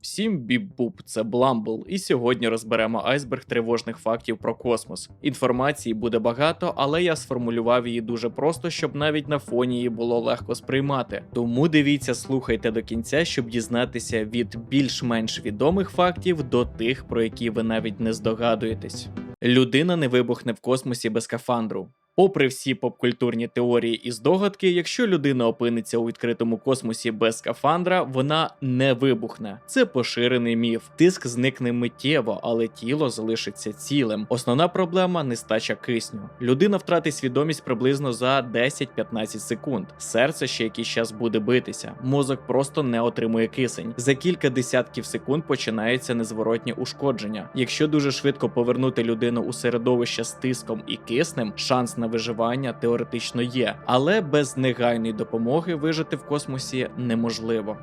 Всім біп-буп, це Бламбл, і сьогодні розберемо айсберг тривожних фактів про космос. Інформації буде багато, але я сформулював її дуже просто, щоб навіть на фоні її було легко сприймати. Тому дивіться, слухайте до кінця, щоб дізнатися від більш-менш відомих фактів до тих, про які ви навіть не здогадуєтесь. Людина не вибухне в космосі без скафандру. Попри всі попкультурні теорії і здогадки, якщо людина опиниться у відкритому космосі без скафандра, вона не вибухне. Це поширений міф. Тиск зникне миттєво, але тіло залишиться цілим. Основна проблема – нестача кисню. Людина втратить свідомість приблизно за 10-15 секунд. Серце ще якийсь час буде битися. Мозок просто не отримує кисень. За кілька десятків секунд починається незворотнє ушкодження. Якщо дуже швидко повернути людину у середовище з тиском і киснем, шанс на виживання теоретично є, але без негайної допомоги вижити в космосі неможливо.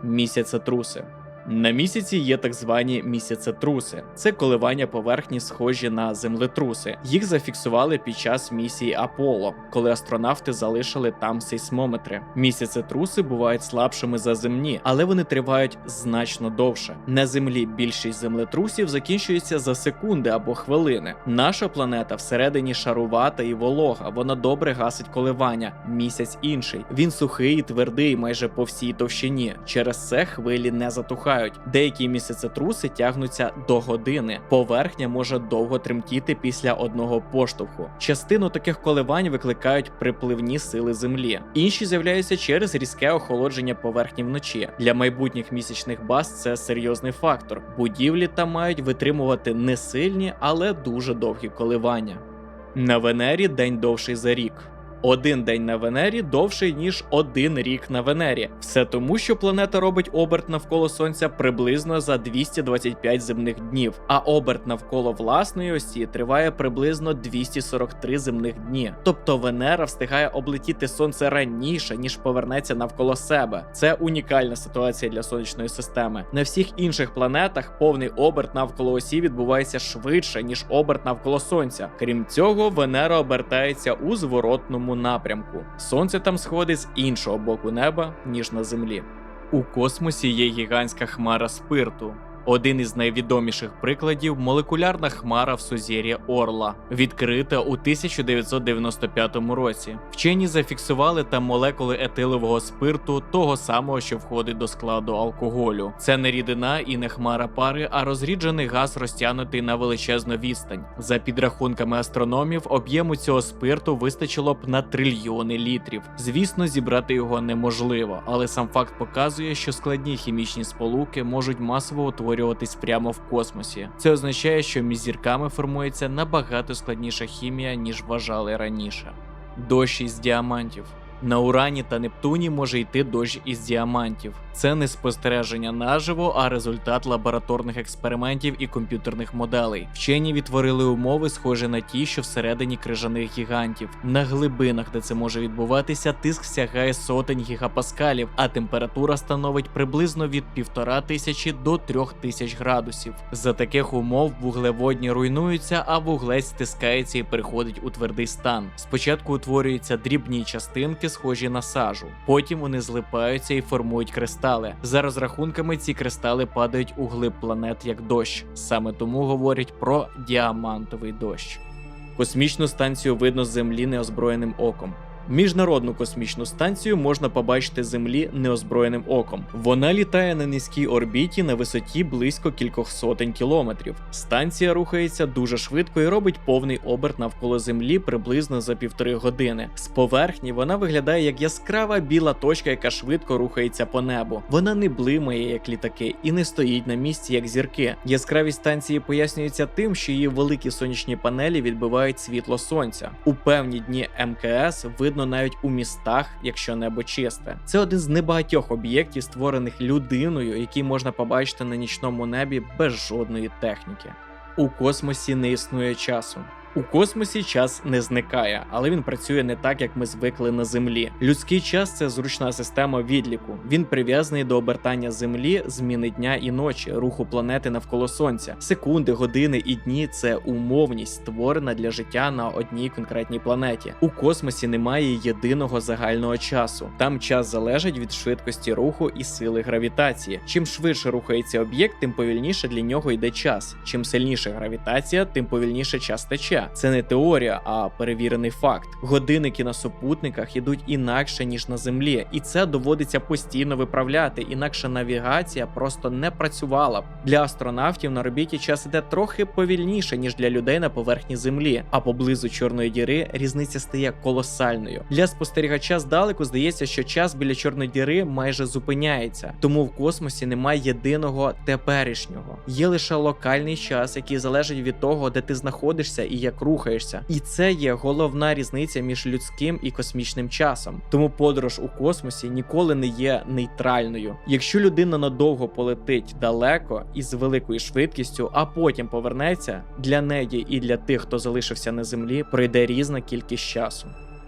Місяцетруси. На місяці є так звані місяцетруси. Це коливання поверхні, схожі на землетруси. Їх зафіксували під час місії Аполло, коли астронавти залишили там сейсмометри. Місяцетруси бувають слабшими за земні, але вони тривають значно довше. На Землі більшість землетрусів закінчується за секунди або хвилини. Наша планета всередині шарувата і волога, вона добре гасить коливання. Місяць інший. Він сухий і твердий майже по всій товщині. Через це хвилі не затухають. Деякі місяцетруси тягнуться до години. Поверхня може довго тремтіти після одного поштовху. Частину таких коливань викликають припливні сили Землі. Інші з'являються через різке охолодження поверхні вночі. Для майбутніх місячних баз це серйозний фактор. Будівлі там мають витримувати не сильні, але дуже довгі коливання. На Венері день довший за рік. Один день на Венері довший, ніж один рік на Венері. Все тому, що планета робить оберт навколо Сонця приблизно за 225 земних днів, а оберт навколо власної осі триває приблизно 243 земних дні. Тобто Венера встигає облетіти Сонце раніше, ніж повернеться навколо себе. Це унікальна ситуація для сонячної системи. На всіх інших планетах повний оберт навколо осі відбувається швидше, ніж оберт навколо Сонця. Крім цього, Венера обертається у зворотному напрямку. Сонце там сходить з іншого боку неба, ніж на Землі. У космосі є гігантська хмара спирту. Один із найвідоміших прикладів – молекулярна хмара в сузір'ї Орла, відкрита у 1995 році. Вчені зафіксували там молекули етилового спирту, того самого, що входить до складу алкоголю. Це не рідина і не хмара пари, а розріджений газ, розтягнутий на величезну відстань. За підрахунками астрономів, об'єму цього спирту вистачило б на трильйони літрів. Звісно, зібрати його неможливо, але сам факт показує, що складні хімічні сполуки можуть масово утворюватися прямо в космосі. Це означає, що між зірками формується набагато складніша хімія, ніж вважали раніше. Дощ із діамантів. На Урані та Нептуні може йти дощ із діамантів. Це не спостереження наживо, а результат лабораторних експериментів і комп'ютерних моделей. Вчені відтворили умови, схожі на ті, що всередині крижаних гігантів. На глибинах, де це може відбуватися, тиск сягає сотень гігапаскалів, а температура становить приблизно від 1500 до 3000 градусів. За таких умов вуглеводні руйнуються, а вуглець стискається і переходить у твердий стан. Спочатку утворюються дрібні частинки, схожі на сажу. Потім вони злипаються і формують кристали. За розрахунками, ці кристали падають у глиб планет як дощ. Саме тому говорять про діамантовий дощ. Космічну станцію видно з Землі неозброєним оком. Міжнародну космічну станцію можна побачити з Землі неозброєним оком. Вона літає на низькій орбіті на висоті близько кількох сотень кілометрів. Станція рухається дуже швидко і робить повний оберт навколо Землі приблизно за 1,5 години. З поверхні вона виглядає як яскрава біла точка, яка швидко рухається по небу. Вона не блимає, як літаки, і не стоїть на місці, як зірки. Яскравість станції пояснюється тим, що її великі сонячні панелі відбивають світло сонця. У певні дні МКС видно навіть у містах, якщо небо чисте. Це один з небагатьох об'єктів, створених людиною, які можна побачити на нічному небі без жодної техніки. У космосі не існує часу. У космосі час не зникає, але він працює не так, як ми звикли на Землі. Людський час це зручна система відліку. Він прив'язаний до обертання Землі, зміни дня і ночі, руху планети навколо Сонця. Секунди, години і дні це умовність, створена для життя на одній конкретній планеті. У космосі немає єдиного загального часу. Там час залежить від швидкості руху і сили гравітації. Чим швидше рухається об'єкт, тим повільніше для нього йде час. Чим сильніша гравітація, тим повільніше час тече. Це не теорія, а перевірений факт. Годинники на супутниках ідуть інакше, ніж на Землі, і це доводиться постійно виправляти, інакше навігація просто не працювала б. Для астронавтів на орбіті час іде трохи повільніше, ніж для людей на поверхні Землі, а поблизу Чорної діри різниця стає колосальною. Для спостерігача здалеку здається, що час біля Чорної діри майже зупиняється, тому в космосі немає єдиного теперішнього. Є лише локальний час, який залежить від того, де ти знаходишся і як рухаєшся. І це є головна різниця між людським і космічним часом. Тому подорож у космосі ніколи не є нейтральною. Якщо людина надовго полетить далеко і з великою швидкістю, а потім повернеться, для неї і для тих, хто залишився на Землі, пройде різна кількість часу.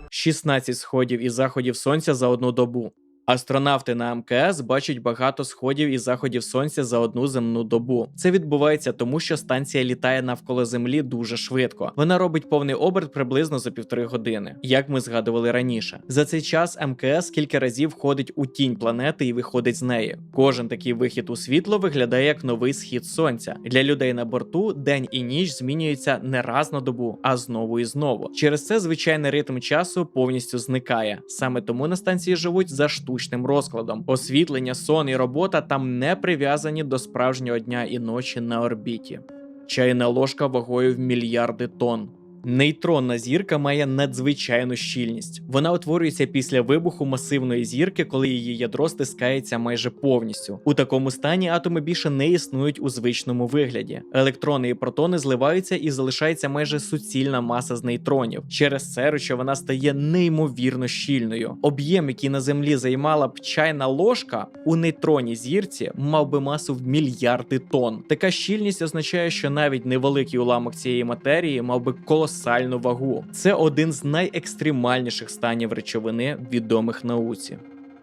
16 сходів і заходів Сонця за одну добу. Астронавти на МКС бачать багато сходів і заходів Сонця за одну земну добу. Це відбувається тому, що станція літає навколо Землі дуже швидко. Вона робить повний оберт приблизно за 1,5 години, як ми згадували раніше. За цей час МКС кілька разів входить у тінь планети і виходить з неї. Кожен такий вихід у світло виглядає як новий схід Сонця. Для людей на борту день і ніч змінюються не раз на добу, а знову і знову. Через це звичайний ритм часу повністю зникає. Саме тому на станції живуть за штучним розкладом. Освітлення, сон і робота там не прив'язані до справжнього дня і ночі на орбіті. Чайна ложка вагою в мільярди тонн. Нейтронна зірка має надзвичайну щільність. Вона утворюється після вибуху масивної зірки, коли її ядро стискається майже повністю. У такому стані атоми більше не існують у звичному вигляді. Електрони і протони зливаються і залишається майже суцільна маса з нейтронів. Через це речовина стає неймовірно щільною. Об'єм, який на Землі займала б чайна ложка, у нейтронній зірці мав би масу в мільярди тонн. Така щільність означає, що навіть невеликий уламок цієї матерії мав би колосальну вагу. Це один з найекстремальніших станів речовини, відомих науці.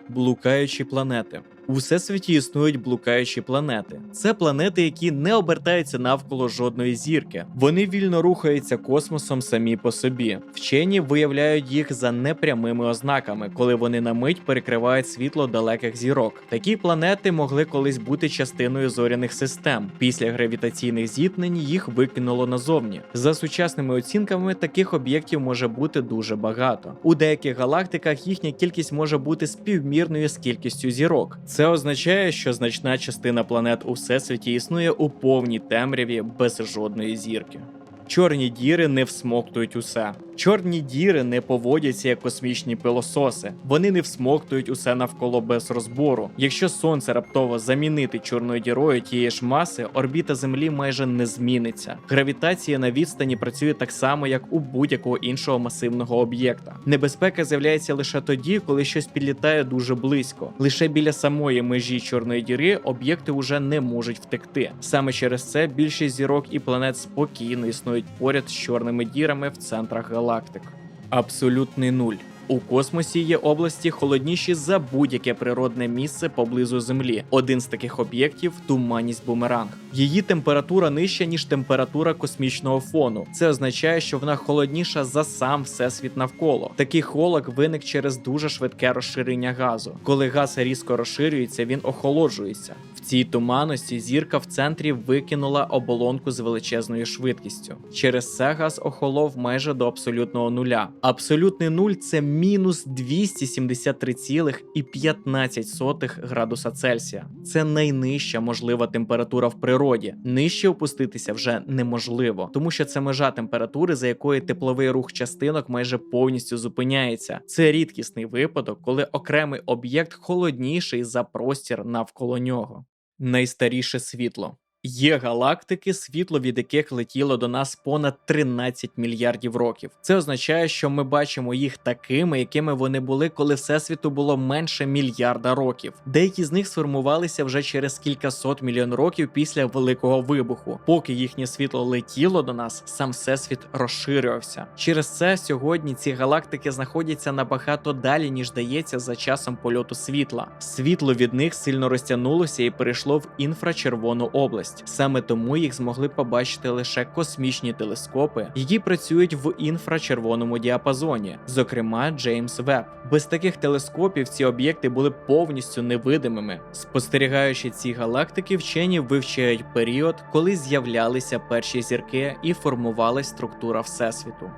Блукаючі планети. У всесвіті існують блукаючі планети. Це планети, які не обертаються навколо жодної зірки. Вони вільно рухаються космосом самі по собі. Вчені виявляють їх за непрямими ознаками, коли вони на мить перекривають світло далеких зірок. Такі планети могли колись бути частиною зоряних систем. Після гравітаційних зіткнень їх викинуло назовні. За сучасними оцінками, таких об'єктів може бути дуже багато. У деяких галактиках їхня кількість може бути співмірною з кількістю зірок. Це означає, що значна частина планет у всесвіті існує у повній темряві без жодної зірки. Чорні діри не всмоктують усе. Чорні діри не поводяться як космічні пилососи. Вони не всмоктують усе навколо без розбору. Якщо Сонце раптово замінити чорною дірою тієї ж маси, орбіта Землі майже не зміниться. Гравітація на відстані працює так само, як у будь-якого іншого масивного об'єкта. Небезпека з'являється лише тоді, коли щось підлітає дуже близько. Лише біля самої межі чорної діри об'єкти уже не можуть втекти. Саме через це більшість зірок і планет спокійно існують поряд з чорними дірами в центрах галактик. Абсолютний нуль. У космосі є області холодніші за будь-яке природне місце поблизу Землі. Один з таких об'єктів – туманність Бумеранг. Її температура нижча, ніж температура космічного фону. Це означає, що вона холодніша за сам всесвіт навколо. Такий холод виник через дуже швидке розширення газу. Коли газ різко розширюється, він охолоджується. В цій туманності зірка в центрі викинула оболонку з величезною швидкістю. Через це газ охолов майже до абсолютного нуля. Абсолютний нуль – це мінус 273,15 градуса Цельсія. Це найнижча можлива температура в природі. Нижче опуститися вже неможливо, тому що це межа температури, за якою тепловий рух частинок майже повністю зупиняється. Це рідкісний випадок, коли окремий об'єкт холодніший за простір навколо нього. Найстаріше світло. Є галактики, світло від яких летіло до нас понад 13 мільярдів років. Це означає, що ми бачимо їх такими, якими вони були, коли Всесвіту було менше мільярда років. Деякі з них сформувалися вже через кількасот мільйон років після Великого Вибуху. Поки їхнє світло летіло до нас, сам Всесвіт розширювався. Через це сьогодні ці галактики знаходяться набагато далі, ніж дається за часом польоту світла. Світло від них сильно розтягнулося і перейшло в інфрачервону область. Саме тому їх змогли побачити лише космічні телескопи, які працюють в інфрачервоному діапазоні, зокрема Джеймс Веб. Без таких телескопів ці об'єкти були повністю невидимими. Спостерігаючи ці галактики, вчені вивчають період, коли з'являлися перші зірки і формувалась структура Всесвіту.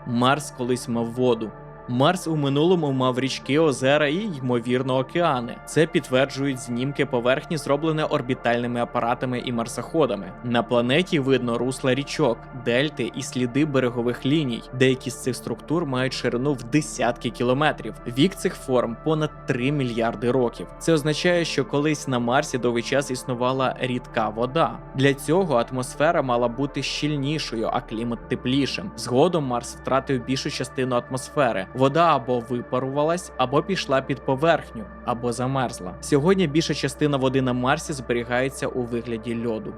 Марс колись мав воду. Марс у минулому мав річки, озера і, ймовірно, океани. Це підтверджують знімки поверхні, зроблені орбітальними апаратами і марсоходами. На планеті видно русла річок, дельти і сліди берегових ліній. Деякі з цих структур мають ширину в десятки кілометрів. Вік цих форм понад 3 мільярди років. Це означає, що колись на Марсі довгий час існувала рідка вода. Для цього атмосфера мала бути щільнішою, а клімат теплішим. Згодом Марс втратив більшу частину атмосфери. Вода або випарувалась, або пішла під поверхню, або замерзла. Сьогодні більша частина води на Марсі зберігається у вигляді льоду.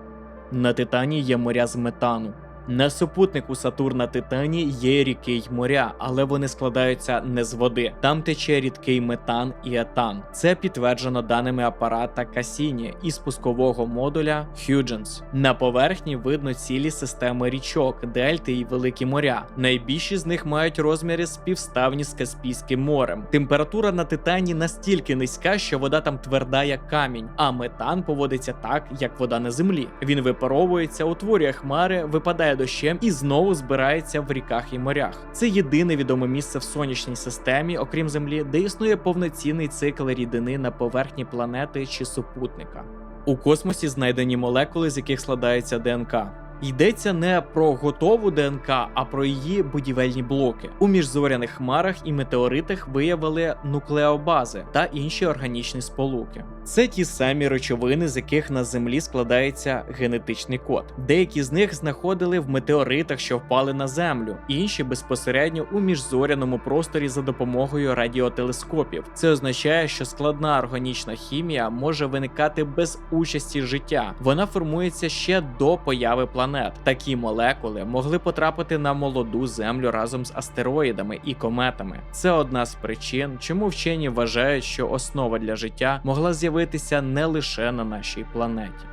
На Титані є моря з метану. На супутнику Сатурна Титані є ріки й моря, але вони складаються не з води. Там тече рідкий метан і етан. Це підтверджено даними апарата Кассіні і спускового модуля Huygens. На поверхні видно цілі системи річок, дельти і великі моря. Найбільші з них мають розміри співставні з Каспійським морем. Температура на Титані настільки низька, що вода там тверда як камінь, а метан поводиться так, як вода на землі. Він випаровується, утворює хмари, випадає дощем і знову збирається в ріках і морях. Це єдине відоме місце в сонячній системі, окрім Землі, де існує повноцінний цикл рідини на поверхні планети чи супутника. У космосі знайдені молекули, з яких складається ДНК. Йдеться не про готову ДНК, а про її будівельні блоки. У міжзоряних хмарах і метеоритах виявили нуклеобази та інші органічні сполуки. Це ті самі речовини, з яких на Землі складається генетичний код. Деякі з них знаходили в метеоритах, що впали на Землю, інші безпосередньо у міжзоряному просторі за допомогою радіотелескопів. Це означає, що складна органічна хімія може виникати без участі життя. Вона формується ще до появи планет. Такі молекули могли потрапити на молоду Землю разом з астероїдами і кометами. Це одна з причин, чому вчені вважають, що основа для життя могла з'явитися не лише на нашій планеті.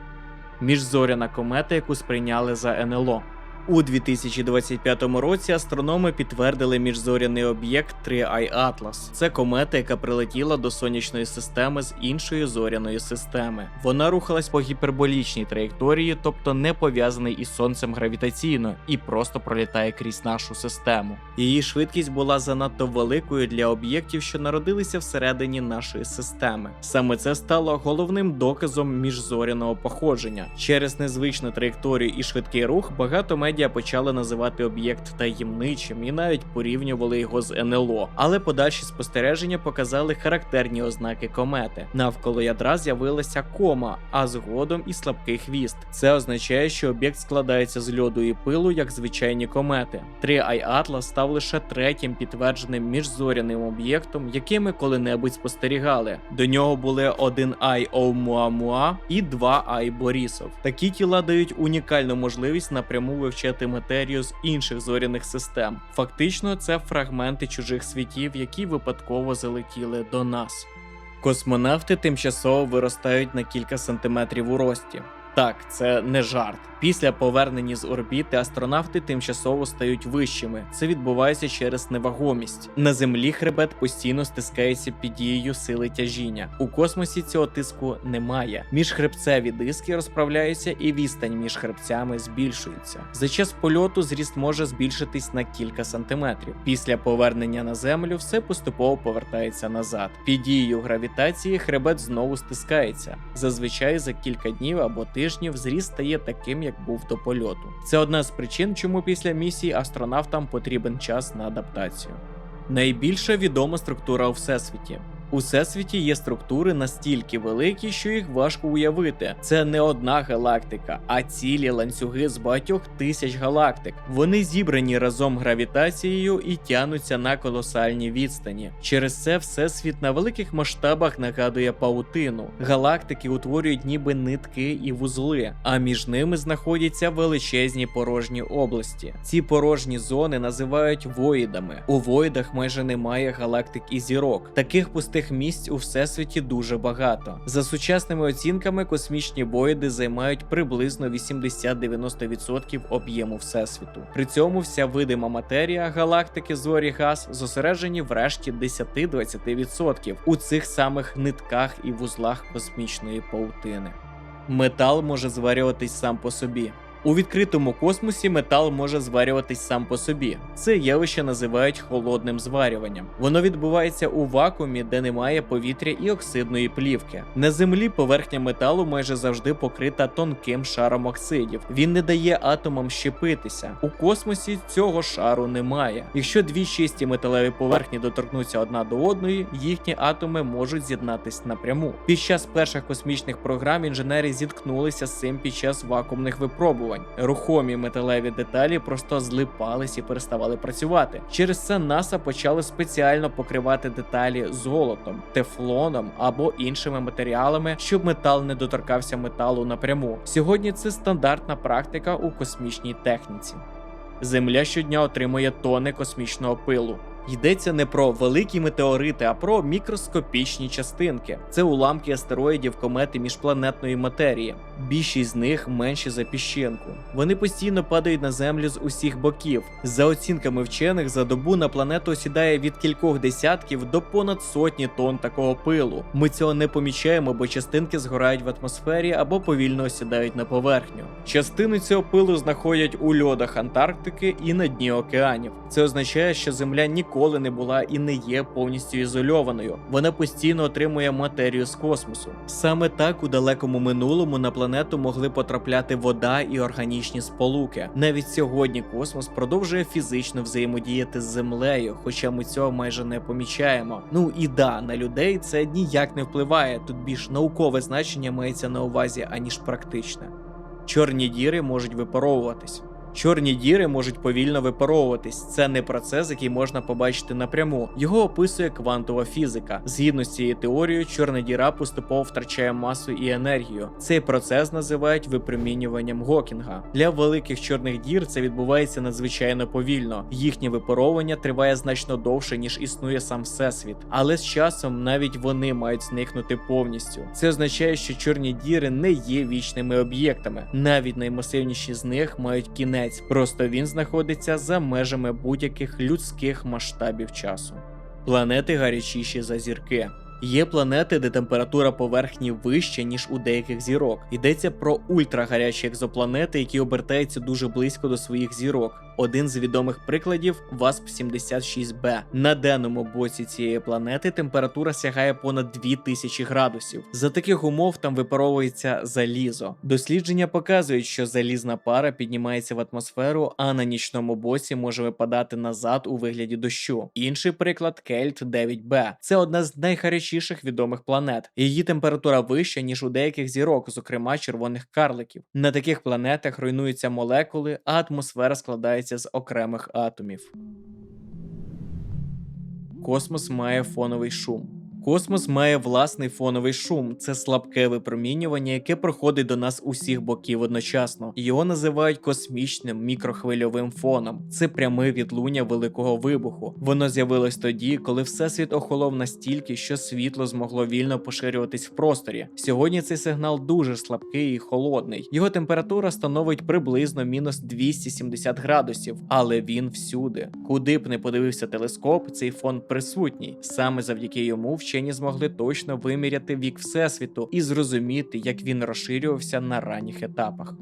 Міжзоряна комета, яку сприйняли за НЛО. У 2025 році астрономи підтвердили міжзоряний об'єкт 3I Atlas. Це комета, яка прилетіла до сонячної системи з іншої зоряної системи. Вона рухалась по гіперболічній траєкторії, тобто не пов'язаний із сонцем гравітаційно, і просто пролітає крізь нашу систему. Її швидкість була занадто великою для об'єктів, що народилися всередині нашої системи. Саме це стало головним доказом міжзоряного походження. Через незвичну траєкторію і швидкий рух багато медіа почали називати об'єкт таємничим і навіть порівнювали його з НЛО. Але подальші спостереження показали характерні ознаки комети. Навколо ядра з'явилася кома, а згодом і слабкий хвіст. Це означає, що об'єкт складається з льоду і пилу, як звичайні комети. 3I Atlas став лише третім підтвердженим міжзоряним об'єктом, який ми коли-небудь спостерігали. До нього були 1I Оumuamua і 2I Борісов. Такі тіла дають унікальну можливість напряму вивчати матерію з інших зоряних систем. Фактично, це фрагменти чужих світів, які випадково залетіли до нас. Космонавти тимчасово виростають на кілька сантиметрів у рості. Так, це не жарт. Після повернення з орбіти астронавти тимчасово стають вищими. Це відбувається через невагомість. На Землі хребет постійно стискається під дією сили тяжіння. У космосі цього тиску немає. Міжхребцеві диски розправляються і відстань між хребцями збільшується. За час польоту зріст може збільшитись на кілька сантиметрів. Після повернення на Землю все поступово повертається назад. Під дією гравітації хребет знову стискається. Зазвичай за кілька днів або тижнів зріст стає таким, як був до польоту. Це одна з причин, чому після місії астронавтам потрібен час на адаптацію. Найбільша відома структура у Всесвіті. У всесвіті є структури настільки великі, що їх важко уявити. Це не одна галактика, а цілі ланцюги з багатьох тисяч галактик. Вони зібрані разом гравітацією і тягнуться на колосальні відстані. Через це всесвіт на великих масштабах нагадує павутину. Галактики утворюють ніби нитки і вузли, а між ними знаходяться величезні порожні області. Ці порожні зони називають воїдами. У воїдах майже немає галактик і зірок. Таких пустих місць у всесвіті дуже багато. За сучасними оцінками, космічні воїди займають приблизно 80-90% об'єму всесвіту. При цьому вся видима матерія, галактики, зорі, газ зосереджені в решті 10-20% у цих самих нитках і вузлах космічної павутини. Метал може зварюватись сам по собі. У відкритому космосі метал може зварюватись сам по собі. Це явище називають холодним зварюванням. Воно відбувається у вакуумі, де немає повітря і оксидної плівки. На Землі поверхня металу майже завжди покрита тонким шаром оксидів. Він не дає атомам щепитися. У космосі цього шару немає. Якщо дві чисті металеві поверхні доторкнуться одна до одної, їхні атоми можуть з'єднатись напряму. Під час перших космічних програм інженери зіткнулися з цим під час вакуумних випробувань. Рухомі металеві деталі просто злипались і переставали працювати. Через це НАСА почали спеціально покривати деталі золотом, тефлоном або іншими матеріалами, щоб метал не доторкався металу напряму. Сьогодні це стандартна практика у космічній техніці. Земля щодня отримує тони космічного пилу. Йдеться не про великі метеорити, а про мікроскопічні частинки. Це уламки астероїдів, комети міжпланетної матерії. Більшість з них менші за піщинку. Вони постійно падають на Землю з усіх боків. За оцінками вчених, за добу на планету осідає від кількох десятків до понад сотні тонн такого пилу. Ми цього не помічаємо, бо частинки згорають в атмосфері або повільно осідають на поверхню. Частини цього пилу знаходять у льодах Антарктики і на дні океанів. Це означає, що Земля ніколи не була і не є повністю ізольованою. Вона постійно отримує матерію з космосу. Саме так у далекому минулому на планету могли потрапляти вода і органічні сполуки. Навіть сьогодні космос продовжує фізично взаємодіяти з Землею, хоча ми цього майже не помічаємо. Ну і да, на людей це ніяк не впливає, тут більш наукове значення мається на увазі, аніж практичне. Чорні діри можуть випаровуватись. Чорні діри можуть повільно випаровуватись. Це не процес, який можна побачити напряму. Його описує квантова фізика. Згідно з цією теорією, чорна діра поступово втрачає масу і енергію. Цей процес називають випромінюванням Гокінга. Для великих чорних дір це відбувається надзвичайно повільно. Їхнє випаровування триває значно довше, ніж існує сам Всесвіт. Але з часом навіть вони мають зникнути повністю. Це означає, що чорні діри не є вічними об'єктами. Навіть наймасивніші з них мають кінець. Просто він знаходиться за межами будь-яких людських масштабів часу. Планети гарячіші за зірки. Є планети, де температура поверхні вища, ніж у деяких зірок. Йдеться про ультрагарячі екзопланети, які обертаються дуже близько до своїх зірок. Один з відомих прикладів – ВАСП-76b. На денному боці цієї планети температура сягає понад 2000 градусів. За таких умов там випаровується залізо. Дослідження показують, що залізна пара піднімається в атмосферу, а на нічному боці може випадати назад у вигляді дощу. Інший приклад – Кельт-9b. Це одна з найгарячіших відомих планет. Її температура вища, ніж у деяких зірок, зокрема червоних карликів. На таких планетах руйнуються молекули, а атмосфера складається з окремих атомів. Космос має фоновий шум. Космос має власний фоновий шум. Це слабке випромінювання, яке проходить до нас усіх боків одночасно. Його називають космічним мікрохвильовим фоном. Це пряме відлуння великого вибуху. Воно з'явилось тоді, коли Всесвіт охолов настільки, що світло змогло вільно поширюватись в просторі. Сьогодні цей сигнал дуже слабкий і холодний. Його температура становить приблизно мінус 270 градусів, але він всюди. Куди б не подивився телескоп, цей фон присутній. Саме завдяки йому вчені змогли точно виміряти вік Всесвіту і зрозуміти, як він розширювався на ранніх етапах.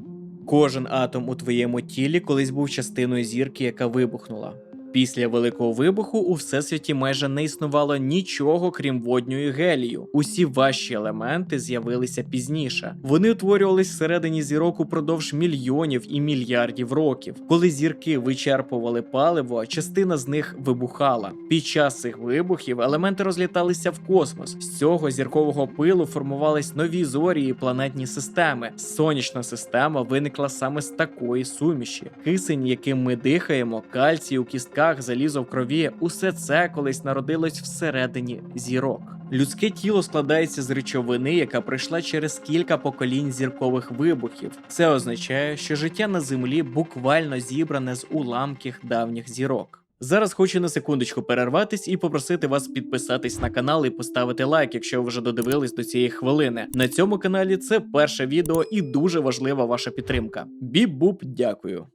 Кожен атом у твоєму тілі колись був частиною зірки, яка вибухнула. Після Великого вибуху у Всесвіті майже не існувало нічого, крім водню і гелію. Усі важчі елементи з'явилися пізніше. Вони утворювались всередині зірок упродовж мільйонів і мільярдів років. Коли зірки вичерпували паливо, частина з них вибухала. Під час цих вибухів елементи розліталися в космос. З цього зіркового пилу формувались нові зорі і планетні системи. Сонячна система виникла саме з такої суміші. Кисень, яким ми дихаємо, кальцій у кістках, залізо в крові – усе це колись народилось всередині зірок. Людське тіло складається з речовини, яка пройшла через кілька поколінь зіркових вибухів. Це означає, що життя на Землі буквально зібране з уламків давніх зірок. Зараз хочу на секундочку перерватись і попросити вас підписатись на канал і поставити лайк, якщо ви вже додивились до цієї хвилини. На цьому каналі це перше відео і дуже важлива ваша підтримка. Біп-буп, дякую.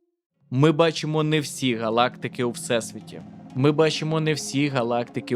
Ми бачимо не всі галактики у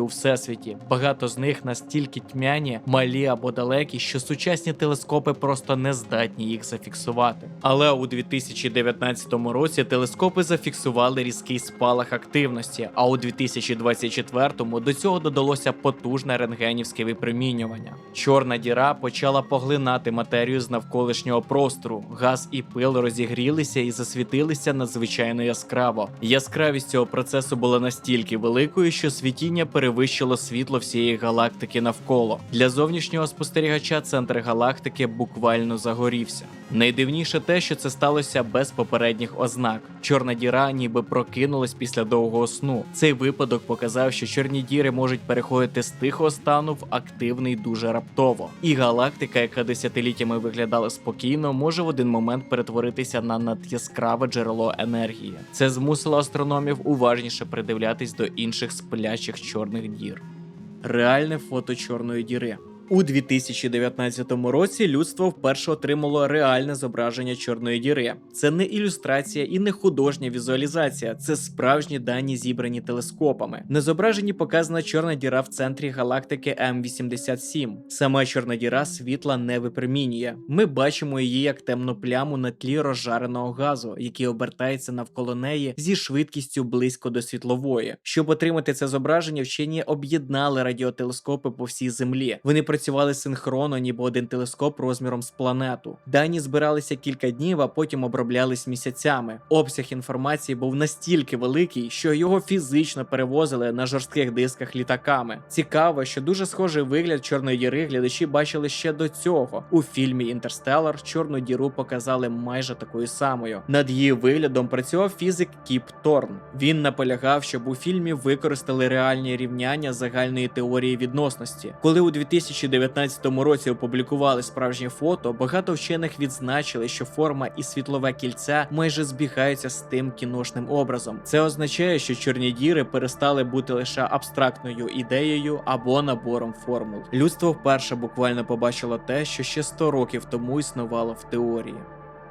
Всесвіті. Багато з них настільки тьмяні, малі або далекі, що сучасні телескопи просто не здатні їх зафіксувати. Але у 2019 році телескопи зафіксували різкий спалах активності, а у 2024 до цього додалося потужне рентгенівське випромінювання. Чорна діра почала поглинати матерію з навколишнього простору, газ і пил розігрілися і засвітилися надзвичайно яскраво. Яскравість цього процесу була настільки великою, що світіння перевищило світло всієї галактики навколо. Для зовнішнього спостерігача центр галактики буквально загорівся. Найдивніше те, що це сталося без попередніх ознак. Чорна діра ніби прокинулась після довгого сну. Цей випадок показав, що чорні діри можуть переходити з тихого стану в активний дуже раптово. І галактика, яка десятиліттями виглядала спокійно, може в один момент перетворитися на надяскраве джерело енергії. Це змусило астрономів уважніше придивлятись до інших сплячих чорних дір. Реальне фото чорної діри. У 2019 році людство вперше отримало реальне зображення чорної діри. Це не ілюстрація і не художня візуалізація, це справжні дані, зібрані телескопами. На зображенні показана чорна діра в центрі галактики М87. Сама чорна діра світла не випромінює. Ми бачимо її як темну пляму на тлі розжареного газу, який обертається навколо неї зі швидкістю близько до світлової. Щоб отримати це зображення, вчені об'єднали радіотелескопи по всій Землі. Вони працювали синхронно, ніби один телескоп розміром з планету. Дані збиралися кілька днів, а потім оброблялись місяцями. Обсяг інформації був настільки великий, що його фізично перевозили на жорстких дисках літаками. Цікаво, що дуже схожий вигляд чорної діри глядачі бачили ще до цього. У фільмі «Інтерстеллар» чорну діру показали майже такою самою. Над її виглядом працював фізик Кіп Торн. Він наполягав, щоб у фільмі використали реальні рівняння загальної теорії відносності. Коли у 2019 році опублікували справжнє фото, багато вчених відзначили, що форма і світлове кільця майже збігаються з тим кіношним образом. Це означає, що чорні діри перестали бути лише абстрактною ідеєю або набором формул. Людство вперше буквально побачило те, що ще 100 років тому існувало в теорії.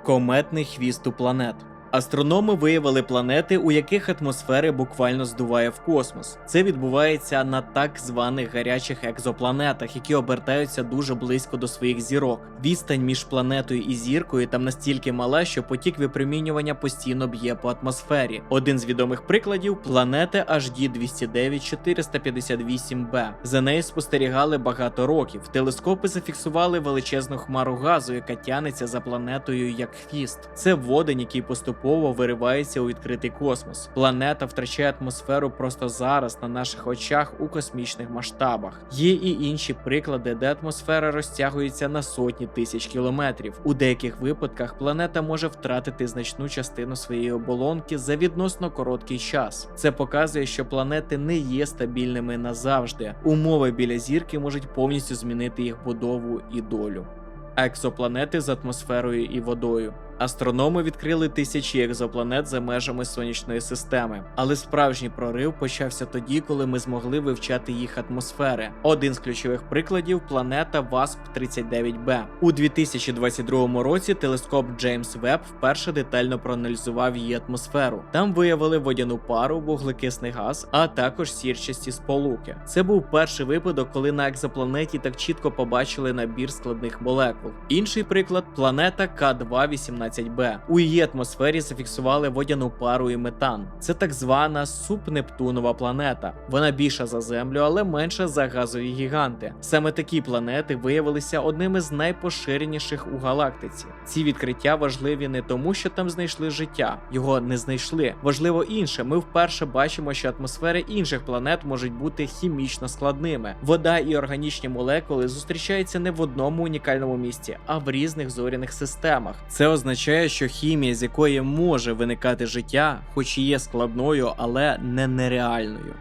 Кометний хвіст у планет. Астрономи виявили планети, у яких атмосфери буквально здуває в космос. Це відбувається на так званих гарячих екзопланетах, які обертаються дуже близько до своїх зірок. Відстань між планетою і зіркою там настільки мала, що потік випромінювання постійно б'є по атмосфері. Один з відомих прикладів – планета HD 209-458b. За нею спостерігали багато років. Телескопи зафіксували величезну хмару газу, яка тянеться за планетою як хвіст. Це водень, який поступово виривається у відкритий космос. Планета втрачає атмосферу просто зараз на наших очах у космічних масштабах. Є і інші приклади, де атмосфера розтягується на сотні тисяч кілометрів. У деяких випадках планета може втратити значну частину своєї оболонки за відносно короткий час. Це показує, що планети не є стабільними назавжди. Умови біля зірки можуть повністю змінити їх будову і долю. Екзопланети з атмосферою і водою. Астрономи відкрили тисячі екзопланет за межами сонячної системи, але справжній прорив почався тоді, коли ми змогли вивчати їх атмосфери. Один з ключових прикладів – планета WASP-39b. У 2022 році телескоп Джеймс Веб вперше детально проаналізував її атмосферу. Там виявили водяну пару, вуглекисний газ, а також сірчасті сполуки. Це був перший випадок, коли на екзопланеті так чітко побачили набір складних молекул. Інший приклад – планета К2-18b. 18b. У її атмосфері зафіксували водяну пару і метан. Це так звана субнептунова планета. Вона більша за Землю, але менша за газові гіганти. Саме такі планети виявилися одними з найпоширеніших у галактиці. Ці відкриття важливі не тому, що там знайшли життя. Його не знайшли. Важливо інше. Ми вперше бачимо, що атмосфери інших планет можуть бути хімічно складними. Вода і органічні молекули зустрічаються не в одному унікальному місці, а в різних зоряних системах. Це означає, що хімія, з якої може виникати життя, хоч і є складною, але не нереальною.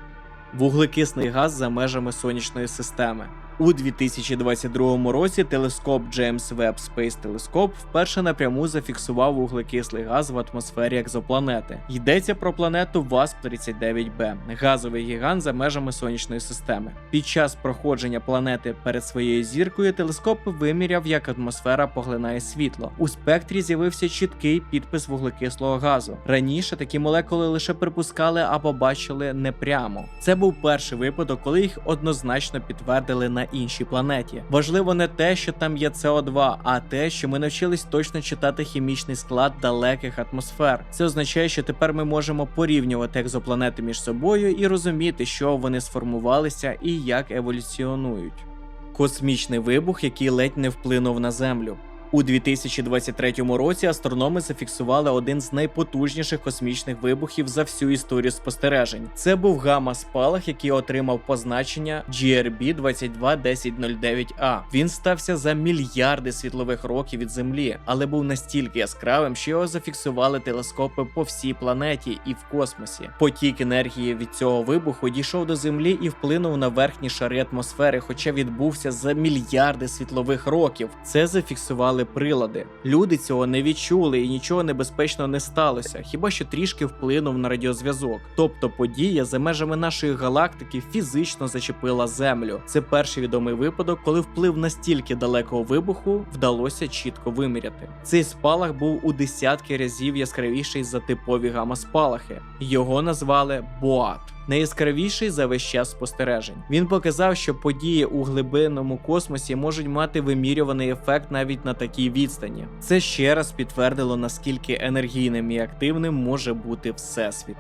Вуглекислий газ за межами сонячної системи. У 2022 році телескоп James Webb Space Telescope вперше напряму зафіксував вуглекислий газ в атмосфері екзопланети. Йдеться про планету WASP-39b, газовий гігант за межами сонячної системи. Під час проходження планети перед своєю зіркою телескоп виміряв, як атмосфера поглинає світло. У спектрі з'явився чіткий підпис вуглекислого газу. Раніше такі молекули лише припускали або бачили непрямо. Це був перший випадок, коли їх однозначно підтвердили на іншій планеті. Важливо не те, що там є СО2, а те, що ми навчились точно читати хімічний склад далеких атмосфер. Це означає, що тепер ми можемо порівнювати екзопланети між собою і розуміти, що вони сформувалися і як еволюціонують. Космічний вибух, який ледь не вплинув на Землю. У 2023 році астрономи зафіксували один з найпотужніших космічних вибухів за всю історію спостережень. Це був гамма-спалах, який отримав позначення GRB 221009A. Він стався за мільярди світлових років від Землі, але був настільки яскравим, що його зафіксували телескопи по всій планеті і в космосі. Потік енергії від цього вибуху дійшов до Землі і вплинув на верхні шари атмосфери, хоча відбувся за мільярди світлових років. Це зафіксували прилади. Люди цього не відчули і нічого небезпечного не сталося, хіба що трішки вплинув на радіозв'язок. Тобто подія за межами нашої галактики фізично зачепила Землю. Це перший відомий випадок, коли вплив настільки далекого вибуху вдалося чітко виміряти. Цей спалах був у десятки разів яскравіший за типові гамма-спалахи. Його назвали Боат. Найяскравіший за весь час спостережень. Він показав, що події у глибинному космосі можуть мати вимірюваний ефект навіть на такій відстані. Це ще раз підтвердило, наскільки енергійним і активним може бути Всесвіт.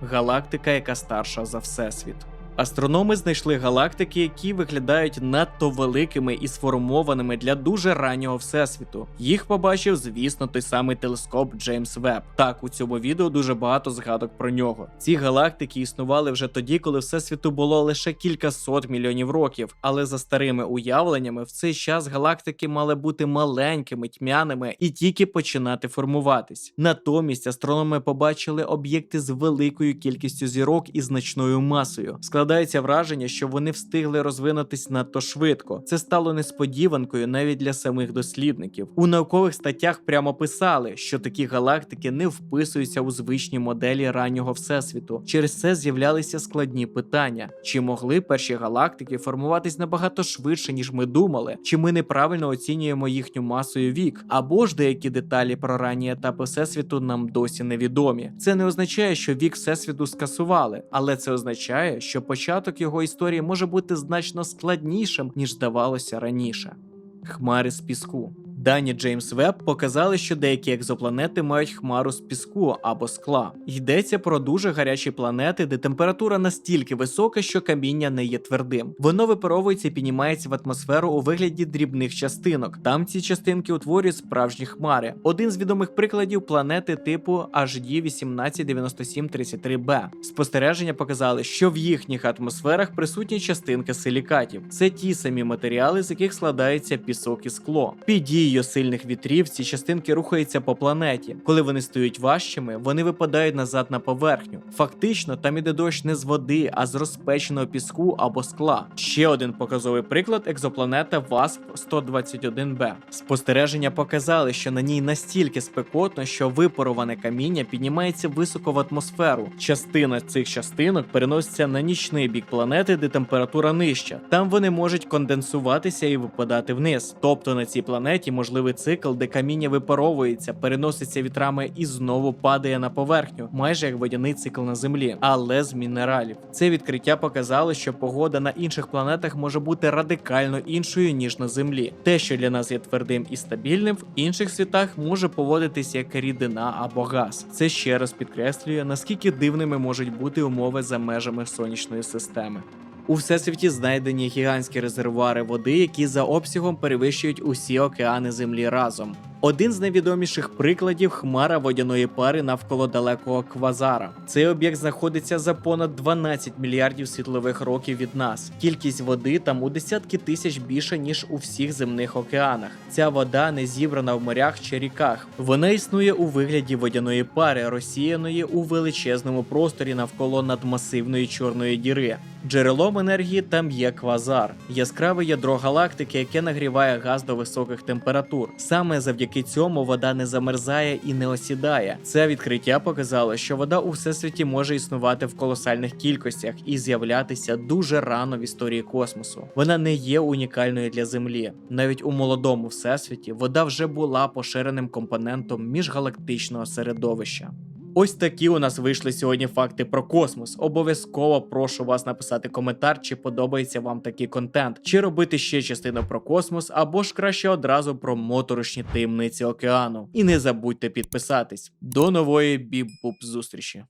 Галактика, яка старша за Всесвіт. Астрономи знайшли галактики, які виглядають надто великими і сформованими для дуже раннього всесвіту. Їх побачив, звісно, той самий телескоп Джеймс Веб. Так, у цьому відео дуже багато згадок про нього. Ці галактики існували вже тоді, коли всесвіту було лише кількасот мільйонів років, але за старими уявленнями в цей час галактики мали бути маленькими, тьмяними і тільки починати формуватись. Натомість астрономи побачили об'єкти з великою кількістю зірок і значною масою. Складається враження, що вони встигли розвинутись надто швидко. Це стало несподіванкою навіть для самих дослідників. У наукових статтях прямо писали, що такі галактики не вписуються у звичні моделі раннього всесвіту. Через це з'являлися складні питання. Чи могли перші галактики формуватись набагато швидше, ніж ми думали? Чи ми неправильно оцінюємо їхню масу і вік? Або ж деякі деталі про ранні етапи всесвіту нам досі невідомі. Це не означає, що вік всесвіту скасували, але це означає, що початок його історії може бути значно складнішим, ніж здавалося раніше. Хмари з піску. Дані Джеймс Веб показали, що деякі екзопланети мають хмару з піску або скла. Йдеться про дуже гарячі планети, де температура настільки висока, що каміння не є твердим. Воно випаровується і піднімається в атмосферу у вигляді дрібних частинок. Там ці частинки утворюють справжні хмари. Один з відомих прикладів – планети типу HD 189733b. Спостереження показали, що в їхніх атмосферах присутні частинки силікатів. Це ті самі матеріали, з яких складається пісок і скло. Під дією сильних вітрів ці частинки рухаються по планеті. Коли вони стають важчими, вони випадають назад на поверхню. Фактично, там іде дощ не з води, а з розпеченого піску або скла. Ще один показовий приклад – екзопланета WASP-121b. Спостереження показали, що на ній настільки спекотно, що випароване каміння піднімається високо в атмосферу. Частина цих частинок переноситься на нічний бік планети, де температура нижча. Там вони можуть конденсуватися і випадати вниз. Тобто на цій планеті можливий цикл, де каміння випаровується, переноситься вітрами і знову падає на поверхню, майже як водяний цикл на Землі, але з мінералів. Це відкриття показало, що погода на інших планетах може бути радикально іншою, ніж на Землі. Те, що для нас є твердим і стабільним, в інших світах може поводитись як рідина або газ. Це ще раз підкреслює, наскільки дивними можуть бути умови за межами сонячної системи. У всесвіті знайдені гігантські резервуари води, які за обсягом перевищують усі океани Землі разом. Один з найвідоміших прикладів – хмара водяної пари навколо далекого квазара. Цей об'єкт знаходиться за понад 12 мільярдів світлових років від нас. Кількість води там у десятки тисяч більша, ніж у всіх земних океанах. Ця вода не зібрана в морях чи ріках. Вона існує у вигляді водяної пари, розсіяної у величезному просторі навколо надмасивної чорної діри. Джерелом енергії там є квазар – яскраве ядро галактики, яке нагріває газ до високих температур. Саме завдяки цьому вода не замерзає і не осідає. Це відкриття показало, що вода у всесвіті може існувати в колосальних кількостях і з'являтися дуже рано в історії космосу. Вона не є унікальною для Землі. Навіть у молодому всесвіті вода вже була поширеним компонентом міжгалактичного середовища. Ось такі у нас вийшли сьогодні факти про космос. Обов'язково прошу вас написати коментар, чи подобається вам такий контент, чи робити ще частину про космос, або ж краще одразу про моторошні таємниці океану. І не забудьте підписатись. До нової біп-буп зустрічі!